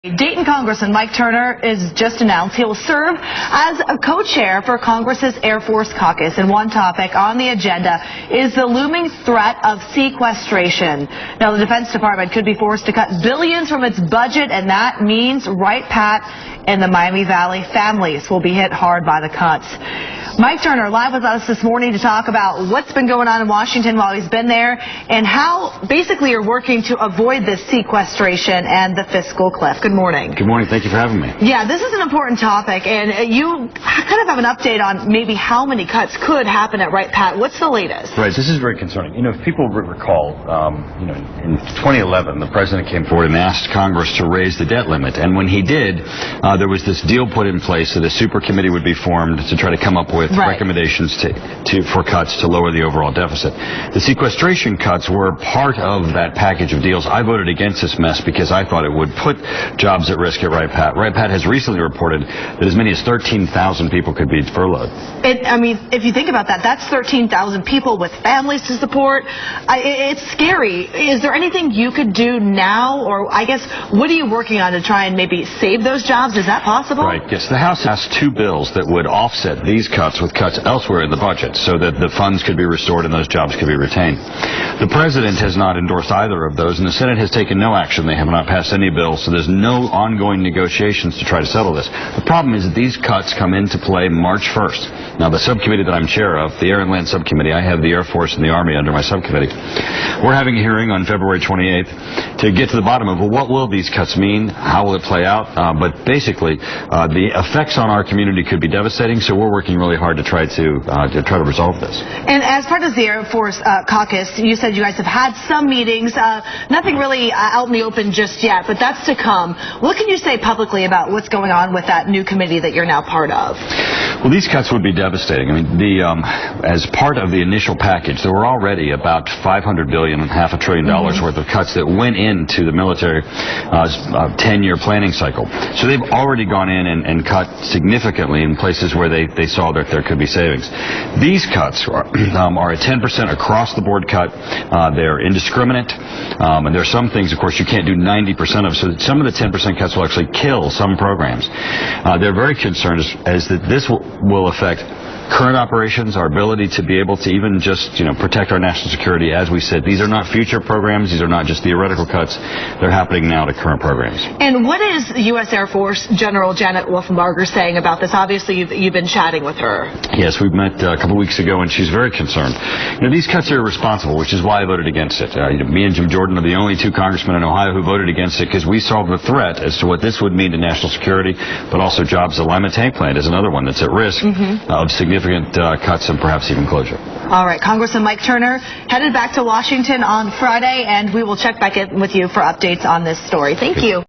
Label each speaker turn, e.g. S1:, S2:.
S1: Dayton Congressman Mike Turner is just announced he will serve as a co-chair for Congress's Air Force Caucus. And one topic on the agenda is the looming threat of sequestration. Now, the Defense Department could be forced to cut billions from its budget, and that means Wright-Pat and the Miami Valley families will be hit hard by the cuts. Mike Turner live with us this morning to talk about what's been going on in Washington while he's been there and how basically you're working to avoid this sequestration and the fiscal cliff. Good morning.
S2: Good morning. Thank you for having me.
S1: Yeah, this is an important topic, and you kind of have an update on maybe how many cuts could happen at Wright-Pat. What's the latest?
S2: Right. This is very concerning. You know, if people recall, in 2011, the president came forward and asked Congress to raise the debt limit. And when he did, there was this deal put in place that a super committee would be formed to try to come up with recommendations for cuts to lower the overall deficit. The sequestration cuts were part of that package of deals. I voted against this mess because I thought it would put jobs at risk at Wright-Pat. Wright-Pat has recently reported that as many as 13,000 people could be furloughed.
S1: I mean, if you think about that, that's 13,000 people with families to support. It's scary. Is there anything you could do now, or I guess, what are you working on to try and maybe save those jobs? Is that possible?
S2: Right. Yes. The House has two bills that would offset these cuts with cuts elsewhere in the budget so that the funds could be restored and those jobs could be retained. The president has not endorsed either of those, and the Senate has taken no action. They have not passed any bills, so there's no ongoing negotiations to try to settle this. The problem is that these cuts come into play March 1st. Now, the subcommittee that I'm chair of, the Air and Land Subcommittee, I have the Air Force and the Army under my subcommittee. We're having a hearing on February 28th to get to the bottom of, well, what will these cuts mean? How will it play out? But basically, the effects on our community could be devastating, so we're working really hard to try to resolve this.
S1: And as part of the Air Force caucus, you said you guys have had some meetings, nothing really out in the open just yet, but that's to come. What can you say publicly about what's going on with that new committee that you're now part of?
S2: Well, these cuts would be devastating. I mean, as part of the initial package, there were already about $500 billion and $500 billion worth of cuts that went into the military 10-year planning cycle. So they've already gone in and cut significantly in places where they saw that there could be savings. These cuts are a 10% across-the-board cut. They're indiscriminate, and there are some things, of course, you can't do 90% of. So some of the 10% cuts will actually kill some programs. They're very concerned as that this will affect current operations, our ability to be able to even just, protect our national security. As we said, these are not future programs. These are not just theoretical cuts. They're happening now to current programs.
S1: And what is U.S. Air Force General Janet Wolfenbarger saying about this? Obviously, you've been chatting with her.
S2: Yes, we met a couple weeks ago, and she's very concerned. These cuts are irresponsible, which is why I voted against it. Me and Jim Jordan are the only two congressmen in Ohio who voted against it because we saw the threat as to what this would mean to national security, but also jobs. The Lima tank plant is another one that's at risk of significant cuts and perhaps even closure.
S1: All right, Congressman Mike Turner headed back to Washington on Friday, and we will check back in with you for updates on this story. Thank you.